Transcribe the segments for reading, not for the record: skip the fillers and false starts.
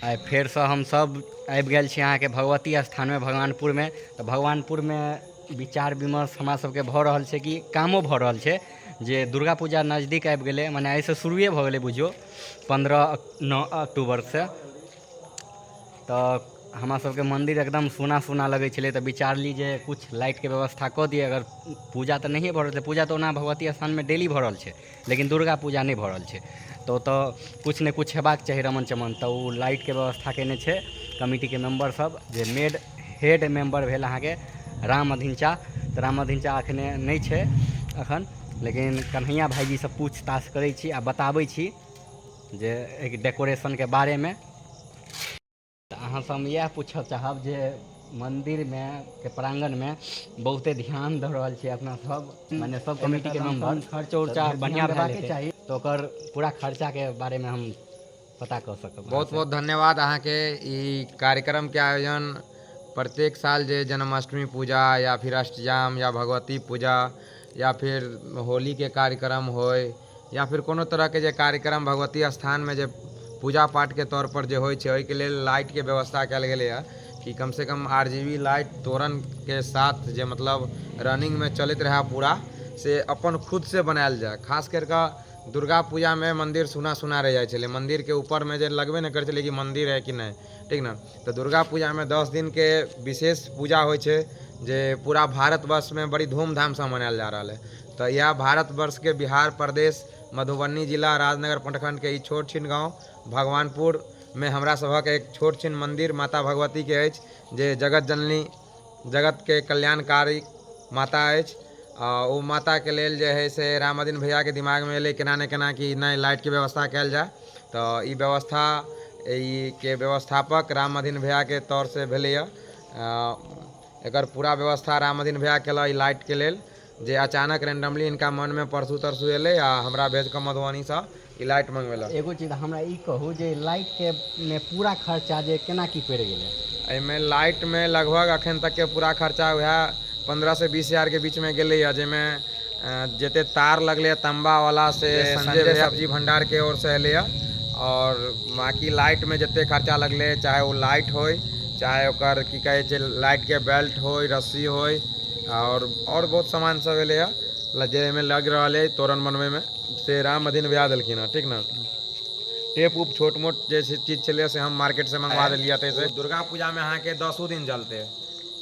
आइ फेरसँ हमसभ आबि गेल छी अहाँके भगवती स्थानमे भगवानपुरमे। तऽ भगवानपुरमे विचार विमर्श हमरा सभके भऽ रहल छै कि कामो भऽ रहल छै जे दुर्गा पूजा नजदीक आबि गेलै, मने एहिसँ शुरुए भऽ गेलै बुझियौ 15 अक्टूबरसँ। तऽ हमरा सभके मन्दिर एकदम सूना सूना लगै छलै, तऽ विचारली जे किछु लाइटके व्यवस्था कऽ दिए। अगर पूजा तऽ नहिए भऽ रहल छै, पूजा तऽ ओना भगवती स्थानमे डेली भऽ रहल छै, लेकिन दुर्गा पूजा नहि भऽ रहल छै। तऽ ओतऽ किछु ने किछु हेबाक चाही रमन चमन। तऽ ओ लाइटके व्यवस्था केने छै कमिटीके मेम्बरसभ, जे हेड मेम्बर भेल अहाँके रामअधीन चा। तऽ रामअधीन चा एखने नहि छै एखन, लेकिन कन्हैया भाइजीसँ पूछताछ करै छी आ बताबै छी जे डेकोरेशनके बारेमे। तऽ अहाँसँ हम इएह पूछऽ चाहब जे मन्दिरमे के प्राङ्गणमे बहुते ध्यान दऽ रहल छी अपना सब, मने सब कमिटीके मेम्बर, खर्च उर्चा बढ़िआँ भेबाके चाही। तऽ ओकर पूरा खर्चाके बारेमे हम पता कऽ सकब। बहुत बहुत धन्यवाद अहाँके। ई कार्यक्रमके आयोजन प्रत्येक साल जे जन्माष्टमी पूजा या फिर अष्टयाम या भगवती पूजा या फिर होलीके कार्यक्रम होय या फिर कोनो तरहके जे कार्यक्रम भगवती स्थानमे जे पूजा पाठके तौर पर जे होइ छै, ओहिके लेल लाइटके व्यवस्था कयल गेलै है कि कमसँ कम RGB लाइट तोरणके साथ जे मतलब रनिंगमे चलैत रहै पूरा, से अपन खुदसँ बनायल जाय। खास करि कऽ दुर्गा पूजामे मंदिर सुना सुना रह जाइ छलै, मंदिरके ऊपरमे जे लगबे नहि करै छलै कि मंदिर है कि नहीं, ठीक ना। तऽ दुर्गा पूजामे 10 दिनके विशेष पूजा होइ छै जे पूरा भारतवर्षमे बड़ी धूमधामसँ मनायल जा रहल है। तऽ यह भारतवर्षके बिहार प्रदेश मधुबनी जिला राजनगर प्रखंडके ई छोट छिन गाँव भगवानपुरमे हमरा सभक एक छोट छिन मंदिर माता भगवतीके अछि, जे जगत जननी जगतके कल्याणकारी माता अछि। ओ माताके लेल जे है से रामअधीन भैयाके दिमागमे एलै केना ने केना कि नहीं लाइटके व्यवस्था कयल जाय। तऽ ई व्यवस्था के व्यवस्थापक रामअधीन भैयाके तौरसँ भेलैए। एकर पूरा व्यवस्था रामअधीन भैया केलक ई लाइटके लेल, जे अचानक रेंडमली इनका मनमे परसू तरसू एलै आ हमरा भेज कऽ मधुबनीसँ ई लाइट मंगवेलक। एगो चीज हमरा ई कहू जे लाइटके मे पूरा खर्चा जे केना की पड़ि गेलै? एहिमे लाइटमे लगभग एखन तकके पूरा खर्चा वएह 15 से 20 हज़ार के बीचमे गेलैए, जाहिमे जते तार लगलै तांबावाला से संजय सब्जी भंडारके ओरसँ एलैए। और बाकी लाइटमे जते खर्चा लगलै, चाहे वो लाइट होय चाहे ओकर की कहै छै लाइटके बेल्ट होय, रस्सी होय, और बहुत सामान सब एलैए जाहिमे लग रहल है तोरण बनबैमे, से रामअधीन भैया देलखिन हँ, ठीक ना। टेप उप छोट मोट जे चीज छलै से हम मार्केटसँ मंगवा देलियै। ताहिसँ दुर्गा पूजामे अहाँके 10 दिन जलतै,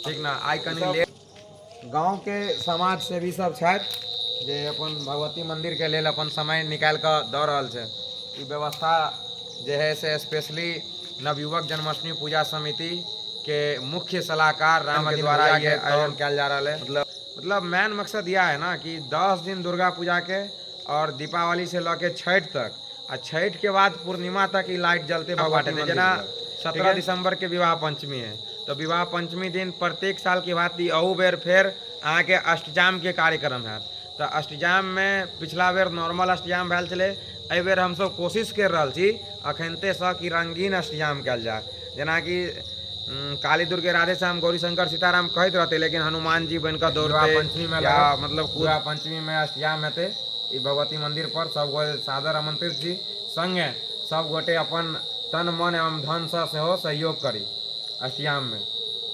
ठीक ना। आइ कनि लेट गाँवके समाज सेवी सब छथि जे अपन भगवती मंदिरके लेल अपन समय निकालि कऽ दऽ रहल छै। ई व्यवस्था जे है से स्पेशली नवयुवक जन्माष्टमी पूजा समितिके मुख्य सलाहकार राम के द्वारा ये आयोजन किया जा रहा है। मतलब मेन मकसद यह है ना कि 10 दिन दुर्गा पूजा के और दीपावली से लऽ के छठ तक, आ छठ के बाद पूर्णिमा तक ई लाइट जलते भगवती मंदिर। जेना 17 दिसंबर के विवाह पंचमी है, तो विवाह पंचमी दिन प्रत्येक साल की बात अहू बेर फेर अहाँके अष्टजाम के कार्यक्रम है। तो अष्टजाम में पिछला बेर नॉर्मल अष्टजाम भेल छलै, एहि बेर हमसब कोशिश कर रहल छी अखनतेसँ कि रंगीन अष्टजाम कयल जाय। जेनाकि काली दुर्गे राधे श्याम गौरी शंकर सीताराम कहैत रहते, लेकिन हनुमान जी बन कऽ दौड़ते पंचमी में, या मतलब पूरा पंचमी में अष्टजाम हेतै ई भगवती मंदिर पर। सब गोटे सादर आमंत्रित छी, संगे सब गोटे अपन तन मन एवं धनसँ सेहो सहयोग करी अष्टजाम में।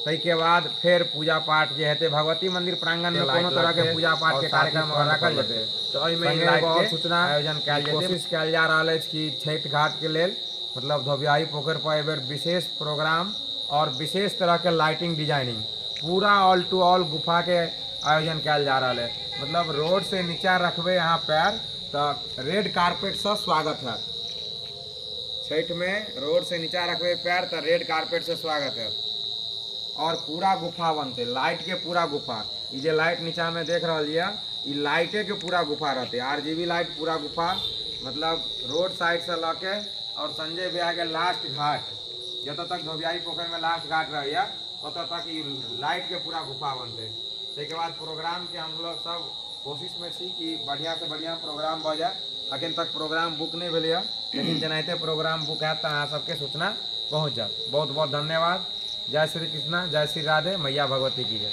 ताहिके बाद फेर पूजा पाठ जे हेतै भगवती मंदिर प्रांगण में, कोनो तरह के पूजा पाठ के कार्यक्रम राखल जेतै। तो एहिमे बहुत सूचना आयोजन कयल जेतै। कोशिश कयल जा रहल अछि कि छठि घाट के लेल मतलब धोबियाही पोखरि पर एहि बेर विशेष प्रोग्राम और विशेष तरह के लाइटिंग डिजाइनिंग पूरा ऑल टू ऑल गुफा के आयोजन कयल जा रहा है। मतलब रोड से नीचा रखबै अहाँ पैर तो रेड कारपेट से स्वागत है। छठ में रोड से नीचा रखबै पैर तो रेड कारपेट से स्वागत है। और पूरा गुफा बनते, लाइट के पूरा गुफा। ये जो लाइट नीचा में देख रहा है, ये लाइटे के पूरा गुफा रहते, RGB लाइट पूरा गुफा। मतलब रोड साइड से लके और संजय भैया के लास्ट घाट, जत तक धोबियाही पोखर में लास्ट घाट रहे तत तक ये लाइट के पूरा गुफा बनते। ताहिके बाद प्रोग्राम के हम लोग सब कोशिश में छी कि बढ़िया से बढ़िया प्रोग्राम भ जाए। अखन तक प्रोग्राम बुक नहीं भेलै है, लेकिन जेनाहिते प्रोग्राम बुक हैत तो अहाँ सबके सूचना पहुँच जाए। बहुत बहुत धन्यवाद। जय श्री कृष्णा, जय श्री राधे, मैया भगवती की जय।